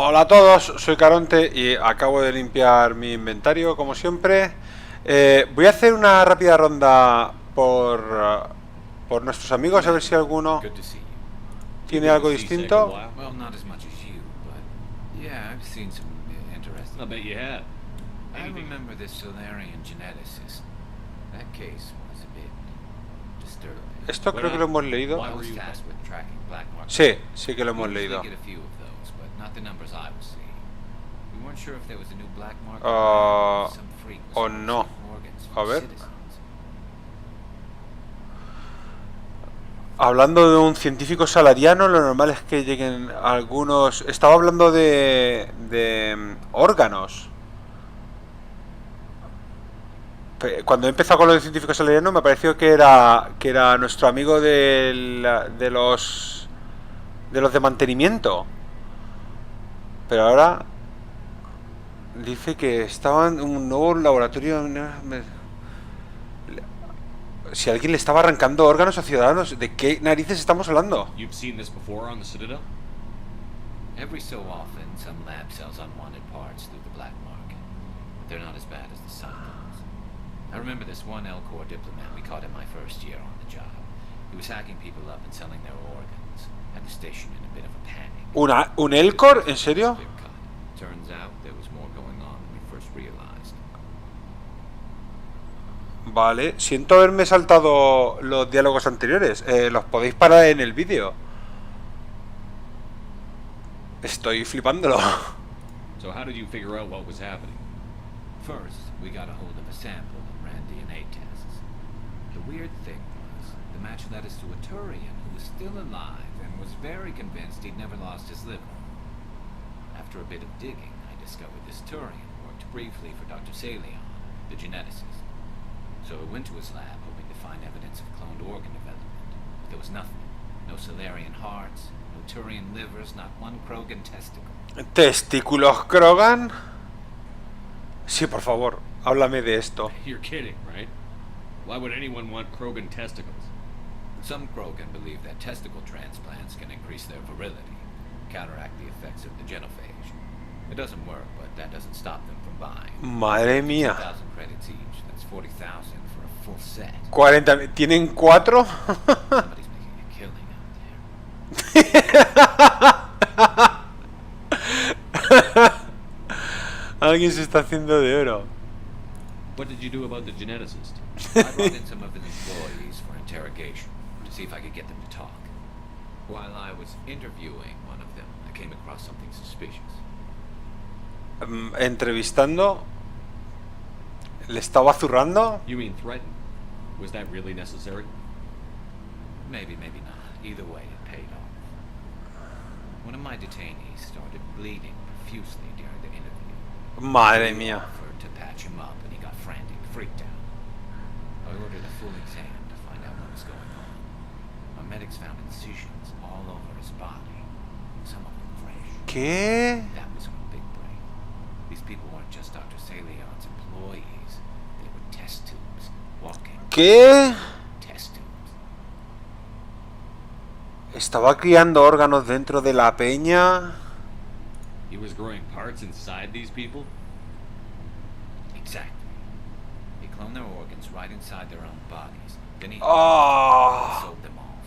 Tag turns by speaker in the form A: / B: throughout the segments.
A: Hola a todos, soy Caronte y acabo de limpiar mi inventario como siempre. Voy a hacer una rápida ronda por nuestros amigos, a ver si alguno
B: Good to see you.
A: tiene algo distinto.
B: Well, not as much as you, but yeah, I've seen some interesting.
C: I bet you have.
B: I remember this Solarian geneticist. That case was a bit disturbing.
A: Esto creo que lo hemos leído.
B: I was tasked with tracking black market.
A: Sí, sí que lo hemos
B: We usually
A: leído.
B: get a few of those, but not the numbers I was seeing. We weren't sure if there was a new black market.
A: Ah,
B: Some freak was
A: o no.
B: harvesting organs
A: A
B: from
A: ver.
B: citizens.
A: Hablando de un científico salariano, lo normal es que lleguen algunos... Estaba hablando de órganos. Cuando he empezado con lo de científico salariano me pareció que era nuestro amigo de los de mantenimiento. Pero ahora dice que estaba en un nuevo laboratorio. Si alguien le estaba arrancando órganos a ciudadanos, ¿de qué narices estamos hablando?
C: You've seen this before on the Citadel?
B: Every so often, some lab sells unwanted parts through the black market, but they're not as bad as the sun does. I remember this one L-Corps diplomat we caught in my first year on the job. He was hacking people up and selling their organs. Had the station in a bit of a panic.
A: ¿Un Elcor? ¿En serio?
B: Clear cut. Turns out there was more going on than we first realized.
A: Vale, siento haberme saltado los diálogos anteriores. Los podéis parar en el vídeo. Estoy flipándolo.
C: So how did you figure out what was happening?
B: First, we got a hold of a sample and ran DNA tests. The weird thing was, the match led us to a Turian who was still alive and was very convinced he'd never lost his liver. After a bit of digging, I discovered this Turian worked briefly for Dr. Salion, the geneticist. So I went to his lab hoping to find evidence of cloned organ development. But there was nothing. No Solarian hearts, no Turian livers, not one Krogan testicle.
A: ¿Testículos Krogan? Sí, por favor, háblame de esto.
C: You're kidding, right? Why would anyone want Krogan testicles?
B: Some Krogan believe that testicle transplants can increase their virility, counteract the effects of the genophage. It doesn't work, but that doesn't stop them from buying.
A: Madre mía.
B: 2,000 credits each. That's 40,000 for a full set.
A: 40. ¿Tienen 4?
B: Somebody's making a killing out there.
A: Alguien se está haciendo de oro.
C: What did you do about the geneticist?
B: I brought in some of his employees for interrogation to see if I could get them to talk. While I was interviewing one of them, I came across something suspicious.
A: Entrevistando. ¿Le estaba zurrando?
C: You mean threatened? Was that really necessary?
B: Maybe, maybe not. Either way, it paid off. One of my detainees started bleeding profusely during the interview.
A: Madre
B: We
A: mía.
B: offered to patch him up, and he got frantic, freaked out. I ordered a full exam to find out what was going on. My medics found incisions all over his body, some of them fresh.
A: ¿Qué?
B: That was our big break. These people weren't just Dr. Salion's employees. They were test tubes, walking
A: ¿Qué?
B: test tubes.
A: ¿Estaba criando órganos dentro de la peña?
C: He was growing parts inside these people?
B: Exactly. He cloned their organs right inside their own bodies. Then he
A: Oh,
B: sold them off.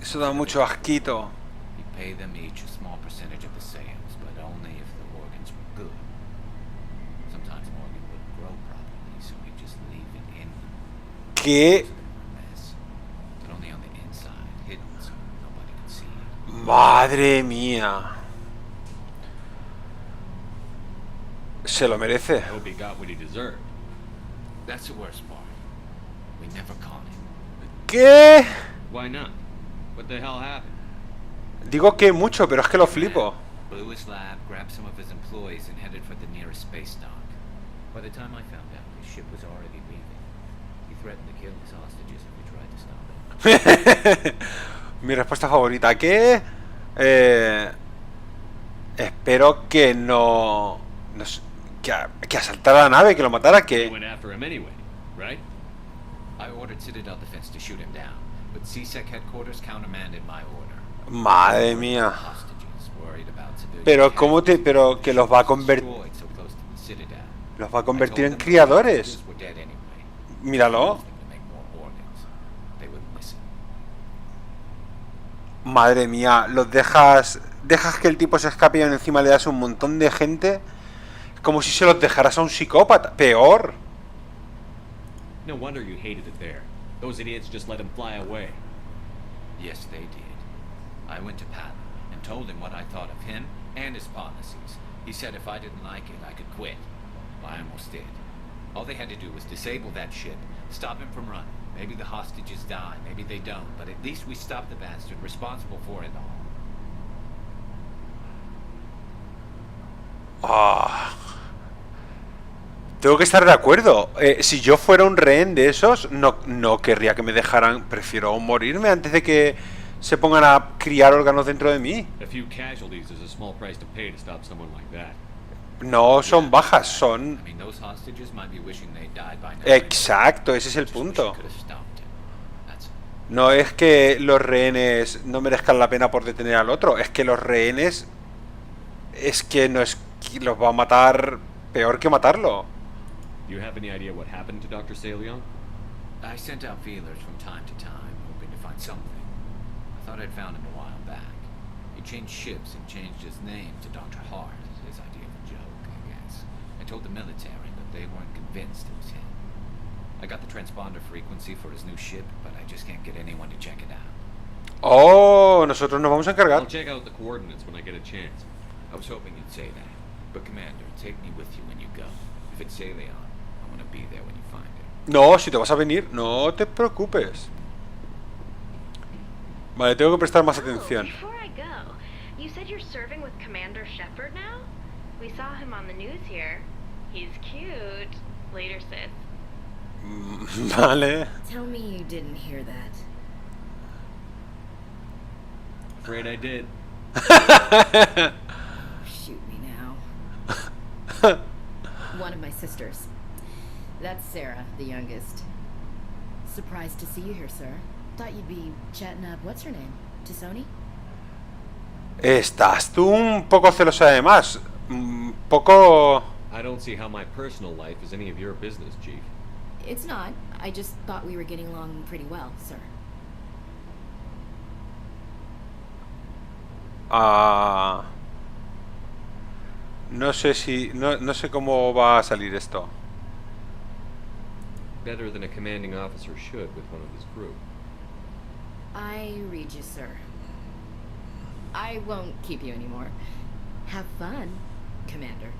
A: eso da mucho asquito.
B: He paid them each a small percentage of the sales, but only if the organs were good. Sometimes an organ wouldn't grow properly, so he'd just leave it in them.
A: ¿Qué?
B: So they were a mess. But only on the inside, hidden so nobody could see it.
A: Madre mía. Se lo merece.
C: I hope he got what he deserved.
B: That's the worst part. We never caught him.
A: ¿Qué?
C: Why not? What the hell happened?
A: Digo que mucho, pero es que lo flipo.
B: Blew his lab, grabbed some of his employees, and headed for the nearest space dock. By the time I found out, his ship was already leaving. He threatened to kill his hostages if we tried to stop him.
A: Mi respuesta favorita. ¿Qué? Espero que no... que asaltara la nave, que lo matara,
C: You
A: que...
C: went after him anyway, right?
B: I ordered Citadel Defense to shoot him down, but CSEC headquarters countermanded my order.
A: Madre mía.
B: Hostages Worried about civilian
A: Pero cómo te,
B: casualties.
A: pero que los va a convertir,
B: Destroyed so close to the Citadel.
A: los va a
B: I
A: convertir
B: told
A: en
B: them the
A: criadores.
B: hostages were dead anyway.
A: Míralo.
B: Used them to make more organs. They wouldn't listen.
A: Madre mía, los dejas que el tipo se escape y encima le das un montón de gente, como si se los dejaras a un psicópata. Peor.
C: No wonder you hated it there. Those idiots just let him fly away.
B: Yes, they did. I went to Pat and told him what I thought of him and his policies. He said if I didn't like it, I could quit. Well, I almost did. All they had to do was disable that ship, stop him from running. Maybe the hostages die, maybe they don't, but at least we stopped the bastard responsible for it all.
A: Ah. Tengo que estar de acuerdo. Si yo fuera un rehén de esos, no querría que me dejaran. Prefiero morirme antes de que se pongan a criar órganos dentro de mí.
C: A few casualties is a small price to pay to stop someone like that.
A: No son bajas, son...
B: I mean, those hostages might be wishing they died by now.
A: Exacto, ese es el
B: Just wish
A: punto.
B: I could have stopped him. That's all.
A: No es que los rehenes no merezcan la pena por detener al otro, es que los rehenes... Es que no es... Los va a matar peor que matarlo.
C: Do you have any idea what happened to Dr. Salion?
B: I sent out feelers from time to time, hoping to find something. I thought I'd found him a while back. He changed ships and changed his name to Dr. Hart, his idea of a joke, I guess. I told the military, but they weren't convinced it was him. I got the transponder frequency for his new ship, but I just can't get anyone to check it out.
A: Oh, nosotros nos vamos a
C: I'll
A: encargar.
C: check out the coordinates when I get a chance.
B: I was hoping you'd say that. But Commander, take me with you when you go. If it's Salion, I want to be there when you find it.
A: No, si te vas a venir, no te preocupes. Vale, tengo que prestar más atención.
D: Before I go, you said you're serving with Commander Shepard now? We saw him on the news here. He's cute. Later, sis.
A: Vale.
E: Tell me you didn't hear that.
C: Afraid I did.
E: Shoot me now. One of my sisters. That's Sarah, the youngest. Surprised to see you here, sir. Thought you'd be chatting up, what's her name? To Sony?
A: Estás tú un poco celosa de más. Poco...
C: I don't see how my personal life is any of your business, Chief.
E: It's not. I just thought we were getting along pretty well, sir.
A: Ah... No sé si... No sé cómo va a salir esto.
C: Better than a commanding officer should with one of his crew.
E: I read you, sir. I won't keep you anymore. Have fun, Commander.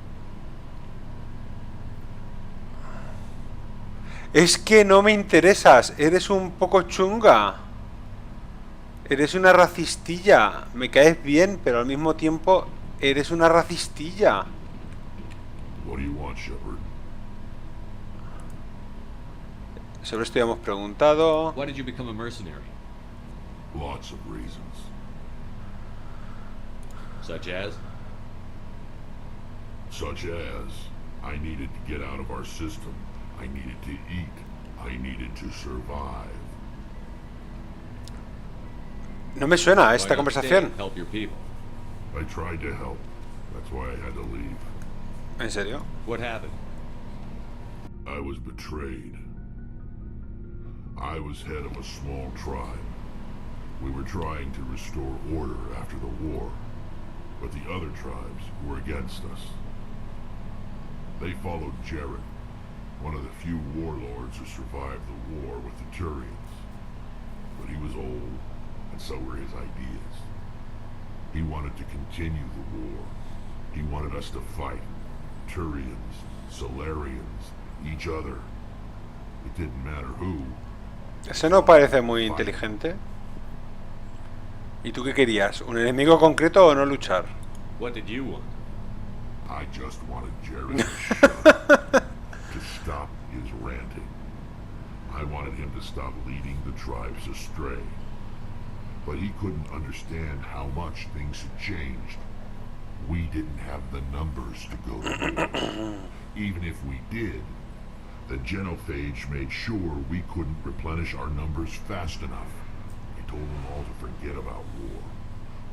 A: Es que no me interesas. Eres un poco chunga. Eres una racistilla. Me caes bien, pero al mismo tiempo eres una racistilla.
F: What do you want, Shepard?
A: Sobre esto ya hemos preguntado.
C: Why did you become a mercenary?
F: Lots of reasons.
C: Such as?
F: Such as, I needed to get out of our system. I needed to eat. I needed to survive.
A: No me suena
C: Why
A: esta
C: not
A: conversación.
C: stay, help your people.
F: I tried to help. That's why I had to leave.
A: ¿En serio?
C: What happened?
F: I was betrayed. I was head of a small tribe. We were trying to restore order after the war, but the other tribes were against us. They followed Jared, one of the few warlords who survived the war with the Turians. But he was old, and so were his ideas. He wanted to continue the war. He wanted us to fight. Turians, Solarians, each other. It didn't matter who.
A: Ese no parece muy inteligente. ¿Y tú qué querías? ¿Un enemigo concreto o no luchar?
C: What did you want?
F: I just wanted Jared to shut up, to stop his ranting. I wanted him to stop leading the tribes astray. But he couldn't understand how much things had changed. We didn't have the numbers to go to war. Even if we did, the genophage made sure we couldn't replenish our numbers fast enough. I told them all to forget about war.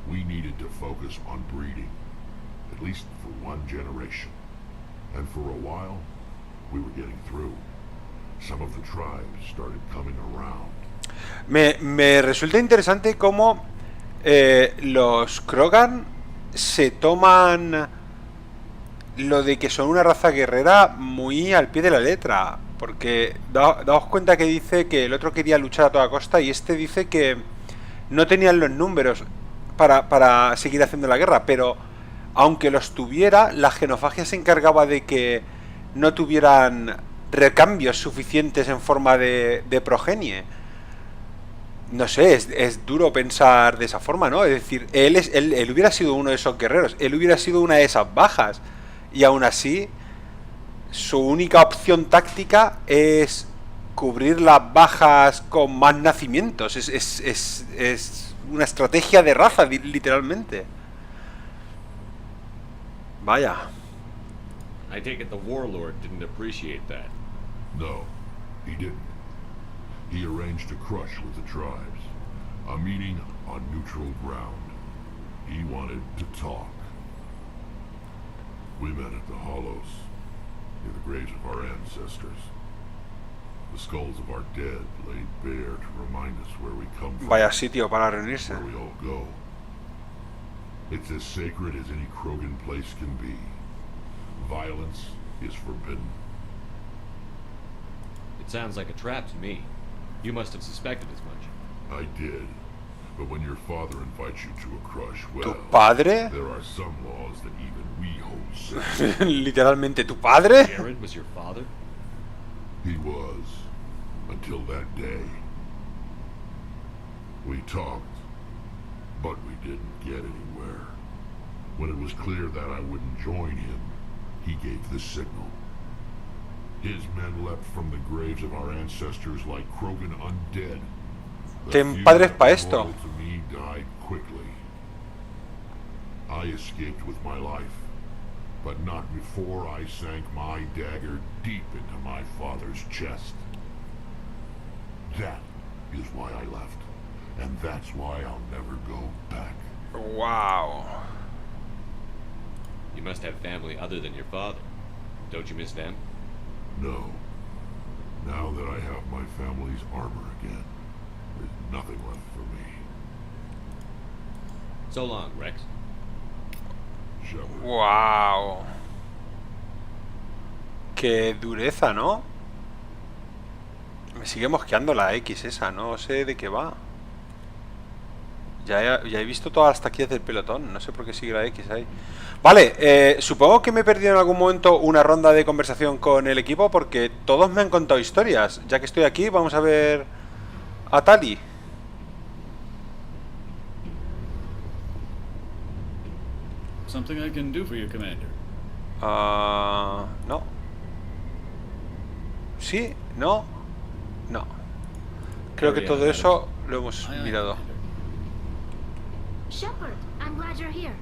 F: We needed needed to focus on breeding, at least for one generation. And for a while, we were getting through. Some of the tribes started coming around.
A: Me resulta interesante cómo los Krogan se toman lo de que son una raza guerrera muy al pie de la letra. Porque daos cuenta que dice que el otro quería luchar a toda costa y este dice que no tenían los números para seguir haciendo la guerra, pero aunque los tuviera, la genofagia se encargaba de que no tuvieran recambios suficientes en forma de progenie. No sé, es duro pensar de esa forma, ¿no? Es decir, él hubiera sido uno de esos guerreros, él hubiera sido una de esas bajas, y aún así su única opción táctica es cubrir las bajas con más nacimientos. Es una estrategia de raza, literalmente. Vaya.
C: I take it the warlord didn't appreciate that.
F: No, he didn't. He arranged a crush with the tribes. A meeting on neutral ground. He wanted to talk. We met at the Hollows, near the graves of our ancestors. The skulls of our dead laid bare to remind us where we come from.
A: Vaya sitio para reunirse.
F: Where we all go. It's as sacred as any Krogan place can be. Violence is forbidden.
C: It sounds like a trap to me. You must have suspected as much.
F: I did. But when your father invites you to a crush,
A: ¿Tu
F: well,
A: padre?
F: there are some laws that even we hold sacred.
A: Literalmente, ¿tu padre?
C: Jared was your father?
F: He was. Until that day. We talked, but we didn't get anywhere. When it was clear that I wouldn't join him, he gave the signal. His men leapt from the graves of our ancestors like Krogan undead.
A: Ten padres pa' esto.
F: Loyal to me died quickly. I escaped with my life, but not before I sank my dagger deep into my father's chest. That is why I left, and that's why I'll never go back.
A: Wow.
C: You must have family other than your father. Don't you miss them?
F: No. Now that I have my family's armor again, there's nothing left for me.
C: So long, Rex.
F: Shepard.
A: Wow. Qué dureza, ¿no? Me sigue mosqueando la X esa, no sé de qué va. Ya he visto todas las taquillas del pelotón, no sé por qué sigue la X ahí. Vale, supongo que me he perdido en algún momento una ronda de conversación con el equipo porque todos me han contado historias. Ya que estoy aquí, vamos a ver a Tali.
G: Something I can do for you, Commander.
A: No. ¿Sí? ¿No? No. Creo que todo eso lo hemos mirado.
H: Shepard, I'm glad you're here.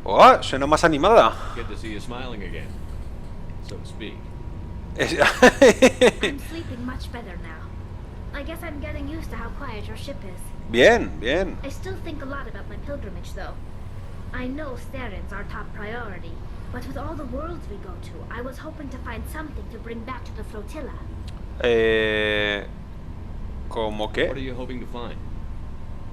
A: Oh, suena más animada.
C: Good to see you smiling again, so to speak.
H: I'm sleeping much better now. I guess I'm getting used to how quiet your ship is.
A: Bien, bien.
H: I still think a lot about my pilgrimage, though. I know Starin's our top priority, but with all the worlds we go to, I was hoping to find something to bring back to the flotilla.
A: ¿Cómo
C: What
A: qué?
C: are you hoping to find?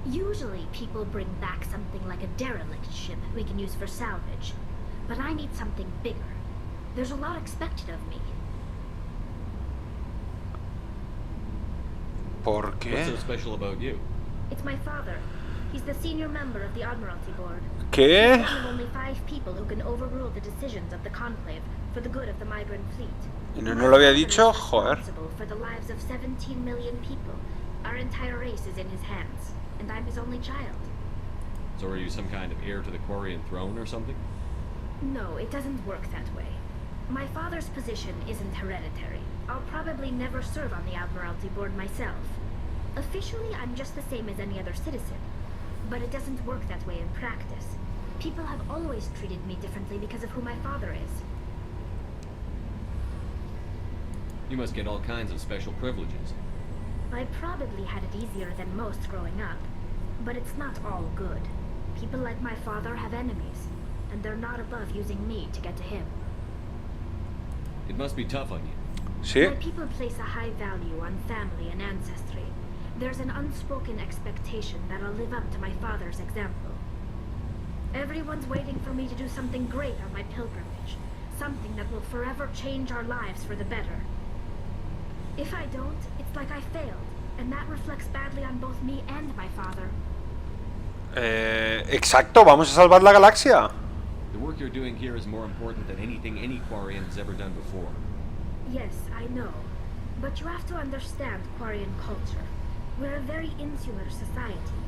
H: Usually people bring back something like a derelict ship we can use for salvage, but I need something bigger. There's a lot expected of me.
A: ¿Por
C: What's
A: qué?
C: so special about you?
H: It's my father. He's the senior member of the Admiralty Board.
A: ¿Qué?
H: He's one of only 5 people who can overrule the decisions of the Conclave for the good of the migrant fleet.
A: ¿No lo había dicho? Joder.
H: Responsible for the lives of 17 million people. Our entire race is in his hands, and I'm his only child.
C: So are you some kind of heir to the Quarian throne or something?
H: No, it doesn't work that way. My father's position isn't hereditary. I'll probably never serve on the Admiralty Board myself. Officially, I'm just the same as any other citizen. But it doesn't work that way in practice. People have always treated me differently because of who my father is.
C: You must get all kinds of special privileges.
H: I probably had it easier than most growing up, but it's not all good. people like my father have enemies, and they're not above using me to get to him.
C: It must be tough on you.
A: ¿Sí?
H: My people place a high value on family and ancestry. There's an unspoken expectation that I'll live up to my father's example. Everyone's waiting for me to do something great on my pilgrimage, something that will forever change our lives for the better. If I don't, it's like I failed, and that reflects badly on both me and my father.
A: Exacto, vamos a salvar la galaxia.
C: The work you're doing here is more important than anything any Quarian has ever done before.
H: Yes, I know. But you have to understand Quarian culture. We're a very insular society.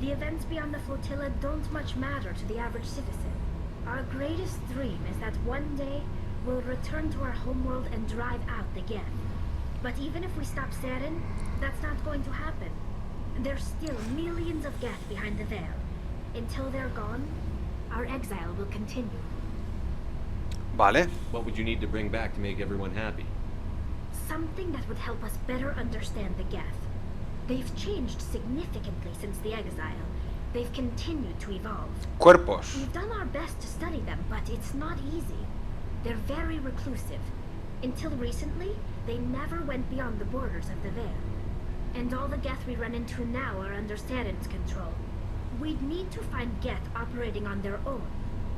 H: The events beyond the flotilla don't much matter to the average citizen. Our greatest dream is that one day we'll return to our homeworld and drive out the Geth. But even if we stop Saren, that's not going to happen. There's still millions of Geth behind the veil. Until they're gone, our exile will continue.
A: Vale.
C: What would you need to bring back to make everyone happy?
H: Something that would help us better understand the Geth. They've changed significantly since the exile. They've continued to evolve.
A: Cuerpos.
H: We've done our best to study them, but it's not easy. They're very reclusive. Until recently, they never went beyond the borders of the Veil. And all the Geth we run into now are under Saren's control. We'd need to find Geth operating on their own,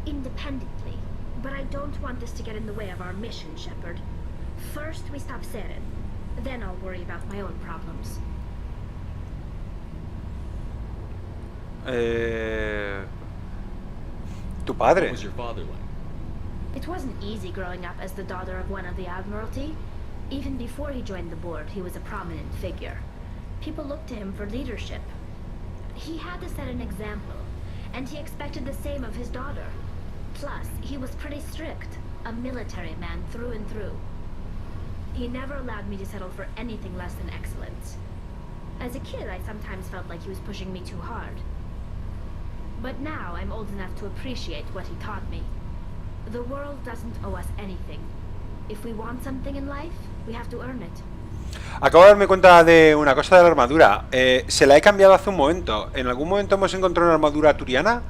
H: independently. But I don't want this to get in the way of our mission, Shepard. First, we stop Saren. Then I'll worry about my own problems.
A: Tu padre.
C: What was your father like?
H: It wasn't easy growing up as the daughter of one of the Admiralty. Even before he joined the board, he was a prominent figure. People looked to him for leadership. He had to set an example, and he expected the same of his daughter. Plus, he was pretty strict, a military man through and through. He never allowed me to settle for anything less than excellence. As a kid, I sometimes felt like he was pushing me too hard. But now I'm old enough to appreciate what he taught me. The world doesn't owe us anything. If we want something in life, we have to earn it.
A: Acabo de darme cuenta de una cosa de la armadura. Se la he cambiado hace un momento. En algún momento hemos encontrado una armadura turiana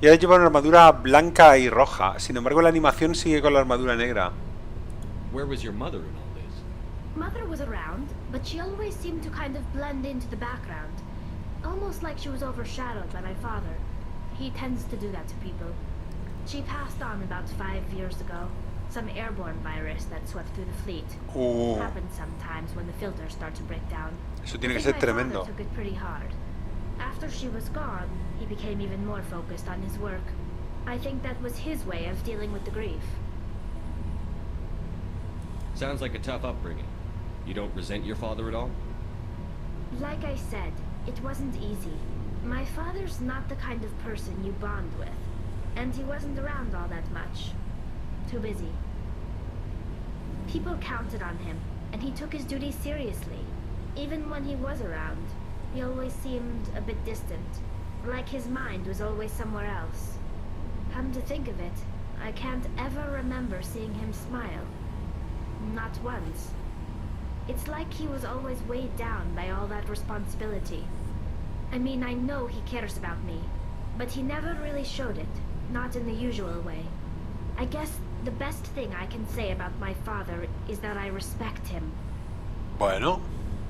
A: y ahora lleva una armadura blanca y roja. Sin embargo, la animación sigue con la armadura negra.
C: Where was your mother in all this?
H: Mother was around, but she always seemed to kind of blend into the background. Almost like she was overshadowed by my father. He tends to do that to people. She passed on about 5 years ago. Some airborne virus that swept through the fleet. Happens sometimes when the filters start to break down.
A: Eso tiene que ser tremendo.
H: My father took it pretty hard. After she was gone, he became even more focused on his work. I think that was his way of dealing with the grief.
C: Sounds like a tough upbringing. You don't resent your father at all?
H: Like I said, it wasn't easy. My father's not the kind of person you bond with. And he wasn't around all that much. Too busy. People counted on him, and he took his duties seriously. Even when he was around, he always seemed a bit distant, like his mind was always somewhere else. Come to think of it, I can't ever remember seeing him smile. Not once. It's like he was always weighed down by all that responsibility. I mean, I know he cares about me, but he never really showed it, not in the usual way. I guess the best thing I can say about my father is that I respect him.
A: Bueno.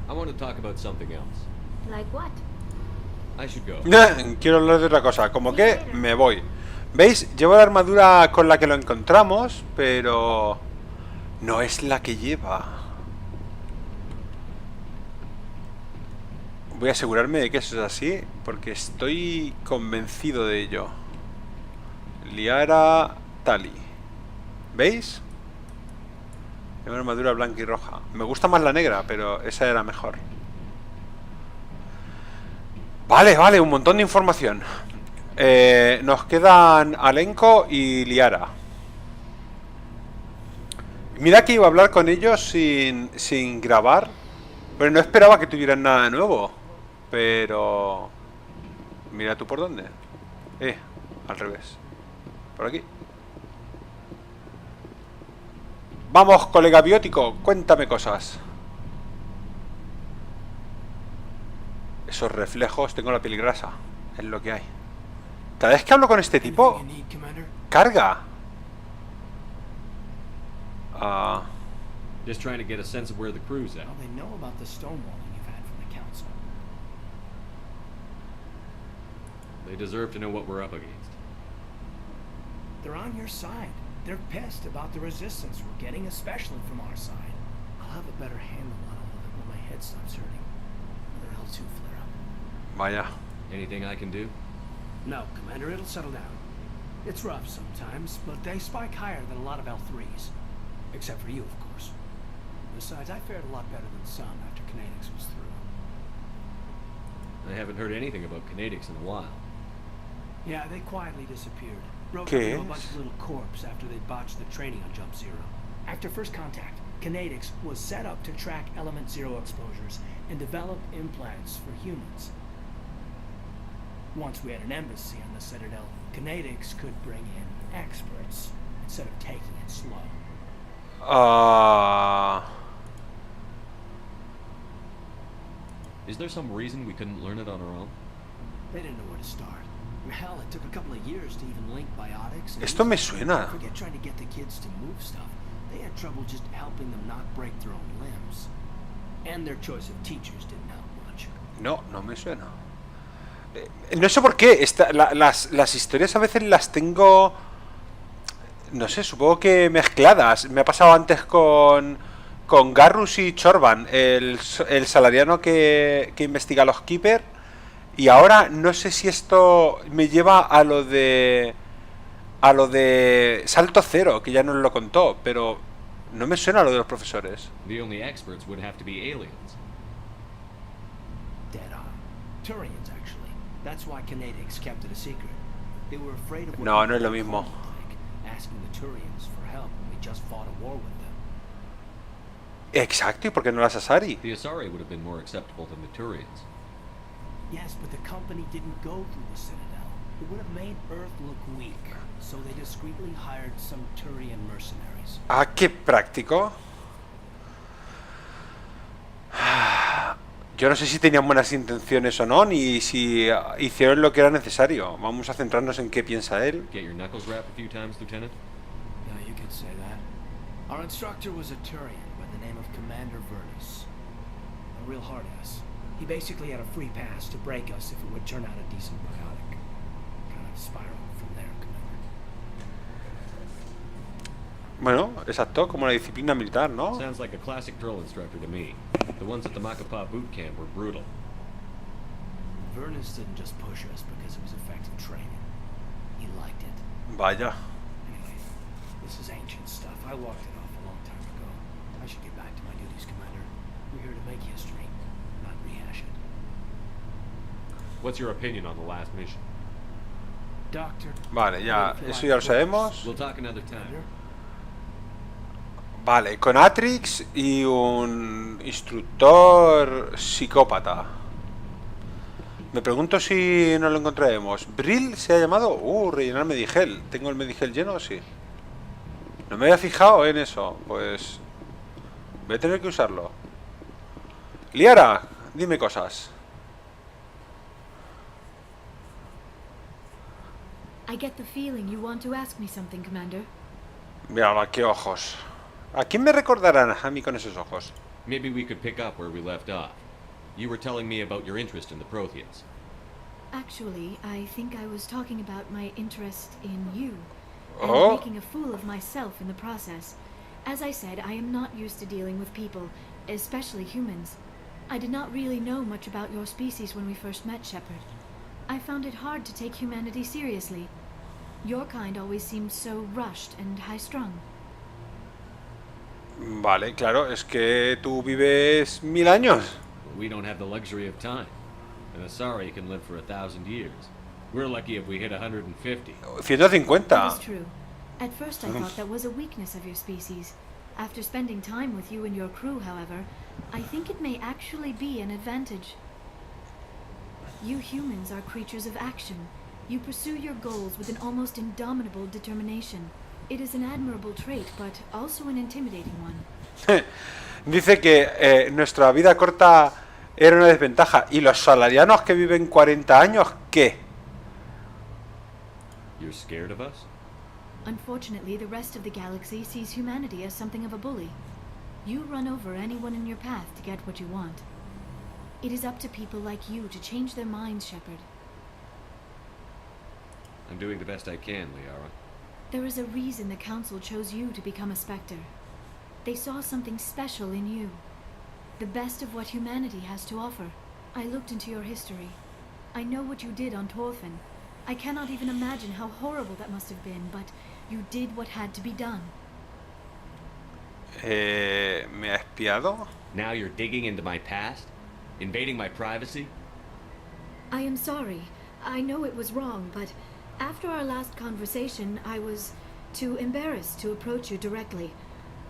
C: I want to talk about something else.
H: Like what?
C: I should go.
A: Quiero hablar de otra cosa. Como que me voy. ¿Veis? Llevo la armadura con la que lo encontramos, pero no es la que lleva. Voy a asegurarme de que eso es así, porque estoy convencido de ello. Liara Tali. ¿Veis? Lleva una armadura blanca y roja. Me gusta más la negra, pero esa era mejor. Vale, un montón de información. Nos quedan Alenko y Liara. Mira que iba a hablar con ellos sin grabar, pero no esperaba que tuvieran nada de nuevo. Pero... mira tú por dónde. Al revés. Por aquí. Vamos, colega biótico, cuéntame cosas. Esos reflejos, tengo la piel grasa. Es lo que hay. Cada vez que hablo con este tipo,
I: Anything you need, Commander?
A: carga. Ah,
C: Just trying to get a sense of where the crew's at.
I: Well, they know about the stonewalling you've had from the council.
C: They deserve to know what we're up against.
I: They're on your side. They're pissed about the resistance we're getting, especially from our side. I'll have a better handle on all of it when my head stops hurting. Another L2 flare-up.
A: vaya.
C: Anything I can do?
I: No, Commander, it'll settle down. It's rough sometimes, but they spike higher than a lot of L3s. Except for you, of course. Besides, I fared a lot better than some after Kinetics was through.
C: I haven't heard anything about Kinetics in a while.
I: Yeah, they quietly disappeared. Broke
A: ¿Qué
I: into a
A: es?
I: bunch of little corps after they botched the training on Jump Zero. After first contact, Kinetics was set up to track Element Zero exposures and develop implants for humans. Once we had an embassy on the Citadel, Kinetics could bring in experts instead of taking it slow.
A: Ah,
C: Is there some reason we couldn't learn it on our own?
I: They didn't know where to start. Hell, it took a couple of years to even link biotics. And
A: esto me suena.
I: forget trying to get the kids to move stuff. They had trouble just helping them not break their own limbs. And their choice of teachers didn't help much.
A: No, no me suena. No sé por qué. Las historias a veces las tengo... No sé, supongo que mezcladas. Me ha pasado antes con Garrus y Chorban, el salariano que investiga a los Keeper. Y ahora no sé si esto me lleva a lo de Salto Cero, que ya nos lo contó, pero no me suena lo de los profesores.
C: The only experts would have to be aliens.
I: Dead on. Turians, actually. That's why Kinetics kept it a secret. They were afraid of what
A: No, no es
I: people
A: lo mismo.
I: would think, asking the Turians for help when we just fought a war with them.
A: Exacto, ¿y por qué no las Asari?
C: The Asari would have been more acceptable than the Turians.
I: Yes, but the company didn't go through the Citadel. It would have made Earth look weak, so they discreetly hired some Turian mercenaries.
A: Ah, qué práctico. Yo no sé si tenían buenas intenciones o no, ni si hicieron lo que era necesario. Vamos a centrarnos en qué piensa él.
C: Get your knuckles rapped a few times, Lieutenant?
I: Yeah, you could say that. Our instructor was a Turian by the name of Commander Vernus. A real hard ass. He basically had a free pass to break us if it would turn out a decent biotic. Kind of spiraled from there, Commander.
A: Bueno, exacto, como la disciplina militar, ¿no?
C: Sounds like a classic drill instructor to me. The ones at the Macapa boot camp were brutal.
I: Vernus didn't just push us because it was effective training. He liked it.
A: Vaya.
I: Anyway, this is ancient stuff. I walked it off a long time ago. I should get back to my duties, Commander. We're here to make history, not rehash it.
C: What's your opinion on the last mission?
I: Doctor.
A: Vale, ya, eso ya lo sabemos.
C: We'll talk another time.
I: Commander?
A: Vale, con Atrix y un instructor psicópata. Me pregunto si no lo encontraremos. Brill se ha llamado... rellenar Medigel. ¿Tengo el Medigel lleno? Sí. No me había fijado en eso. Pues... voy a tener que usarlo. Liara, dime cosas.
J: I get the feeling you want to ask me something, Commander.
A: Mira, qué ojos. ¿A quién me recordarán a mí con esos ojos?
C: Maybe we could pick up where we left off. You were telling me about your interest in the Protheans.
J: Actually, I think I was talking about my interest in you. And
A: Oh.
J: making a fool of myself in the process. As I said, I am not used to dealing with people, especially humans. I did not really know much about your species when we first met, Shepard. I found it hard to take humanity seriously. Your kind always seemed so rushed and high-strung.
A: Vale, claro, es que tú vives 1000 años.
C: We don't have the luxury of time. An Asari can live for 1,000 years. We're lucky if we hit 150.
A: 150.
J: That is true. At first I thought that was a weakness of your species. After spending time with you and your crew, however, I think it may actually be an advantage. You humans are creatures of action. You pursue your goals with an almost indomitable determination. It is an admirable trait, but also an intimidating one.
A: Dice que nuestra vida corta era una desventaja. ¿Y los salarianos que viven 40 años qué?
C: You're scared of us?
J: Unfortunately, the rest of the galaxy sees humanity as something of a bully. You run over anyone in your path to get what you want. It is up to people like you to change their minds, Shepard.
C: I'm doing the best I can, Liara.
J: There is a reason the Council chose you to become a Spectre. They saw something special in you. The best of what humanity has to offer. I looked into your history. I know what you did on Torfin. I cannot even imagine how horrible that must have been, but you did what had to be done.
A: ¿Me ha espiado?
C: Now you're digging into my past? Invading my privacy?
J: I am sorry. I know it was wrong, but after our last conversation, I was too embarrassed to approach you directly.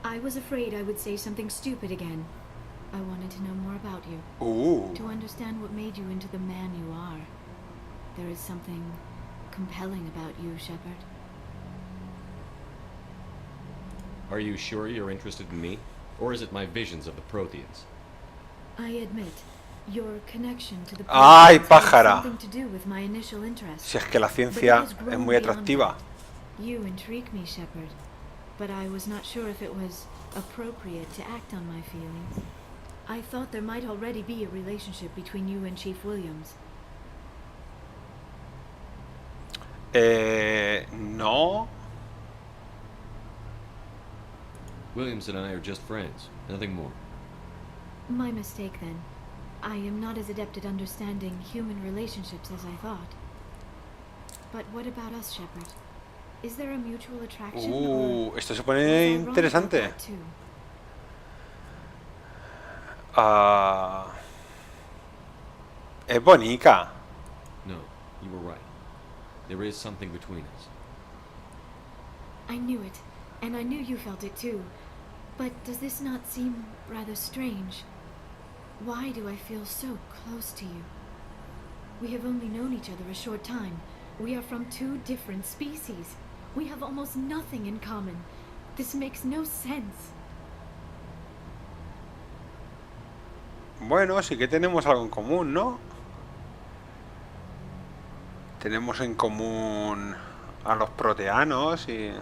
J: I was afraid I would say something stupid again. I wanted to know more about you. To understand what made you into the man you are. There is something compelling about you, Shepard.
C: Are you sure you're interested in me? Or is it my visions of the Protheans?
J: I admit, your connection to the
A: ¡Ay,
J: Protheans
A: pájara!
J: had something to do with my initial interest.
A: Si es que la ciencia es muy atractiva.
J: You intrigue me, Shepard, but I was not sure if it was appropriate to act on my feelings. I thought there might already be a relationship between you and Chief Williams.
A: No.
C: Williams and I are just friends, nothing more.
J: My mistake, then. I am not as adept at understanding human relationships as I thought. But what about us, Shepard? Is there a mutual attraction? Or
A: Esto se
J: was
A: pone
J: I wrong about
A: interesante.
J: that too?
A: Es bonita.
C: No, you were right. There is something between us.
J: I knew it, and I knew you felt it too. But does this not seem rather strange? Why do I feel so close to you? We have only known each other a short time. We are from two different species. We have almost nothing in common. This makes no sense.
A: Bueno, sí que tenemos algo en común, ¿no? Tenemos en común a los proteanos y...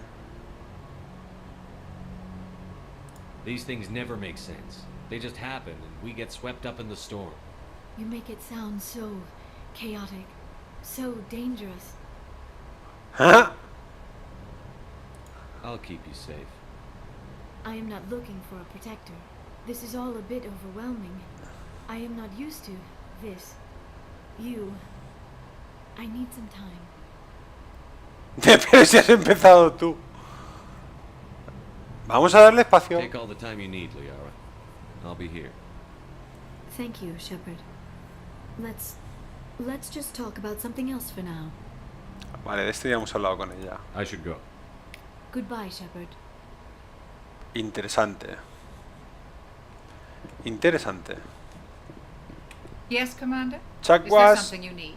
C: These things never make sense. They just happen, and we get swept up in the storm.
J: You make it sound so chaotic, so dangerous.
A: ¿Ah?
C: I'll keep you safe.
J: I am not looking for a protector. This is all a bit overwhelming. I am not used to this. You. I need some time.
A: Pero si has empezado tú. Vamos a darle espacio.
C: Take all the time you need, Liara. I'll be here.
J: Thank you, Shepard. Let's just talk about something else for now.
A: Vale, de esto ya hemos hablado con ella.
C: I should go.
J: Goodbye, Shepard.
A: Interesante. Interesante.
K: Yes, Commander?
A: Chuck
K: Is there
A: was...
K: something you need?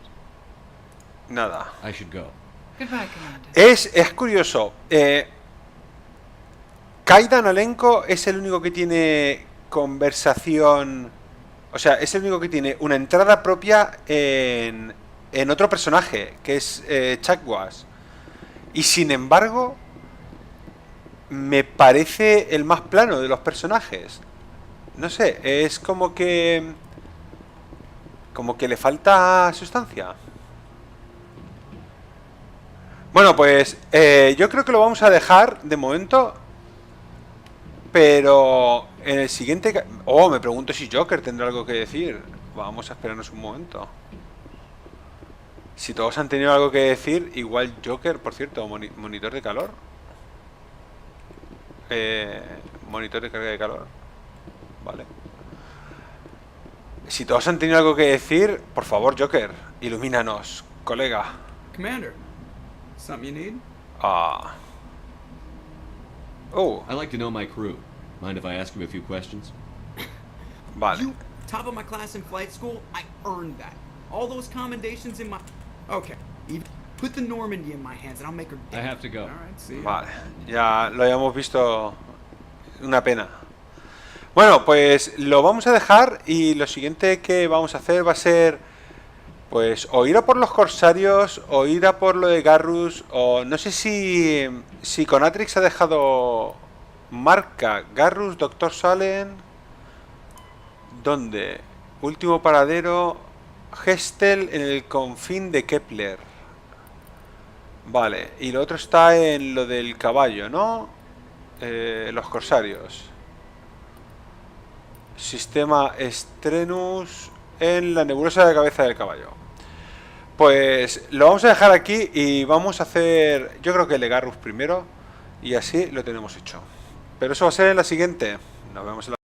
A: Nada.
C: I should go.
K: Goodbye, Commander.
A: Es curioso. Kaidan Alenko es el único que tiene conversación... O sea, es el único que tiene una entrada propia en otro personaje, que es Chakwas. Y sin embargo, me parece el más plano de los personajes. No sé, es como que le falta sustancia. Bueno, pues yo creo que lo vamos a dejar de momento. Pero en el siguiente... Oh, me pregunto si Joker tendrá algo que decir. Vamos a esperarnos un momento. Si todos han tenido algo que decir, igual Joker, por cierto, monitor de calor. Monitor de carga de calor. Vale. Si todos han tenido algo que decir, por favor, Joker, ilumínanos, colega.
L: Commander, something you need?
A: Ah. Oh.
C: I'd like to know my crew. Mind if I ask you a few questions?
A: Vale.
L: You, top of my class in flight school, I earned that. All those commendations in my... Okay, even put the Normandy in my hands and I'll make her
C: I
L: dead.
C: have to go.
L: All right, see ya.
A: Vale, ya lo habíamos visto. Una pena. Bueno, pues lo vamos a dejar y lo siguiente que vamos a hacer va a ser Pues o ir a por los corsarios, o ir a por lo de Garrus, o no sé si Conatrix ha dejado marca. Garrus, Doctor Salen. ¿Dónde? Último paradero. Gestel en el confín de Kepler. Vale, y lo otro está en lo del caballo, ¿no? Los corsarios. Sistema Strenus en la nebulosa de la cabeza del caballo. Pues lo vamos a dejar aquí y vamos a hacer, yo creo que el de Garrus primero, y así lo tenemos hecho. Pero eso va a ser en la siguiente. Nos vemos en la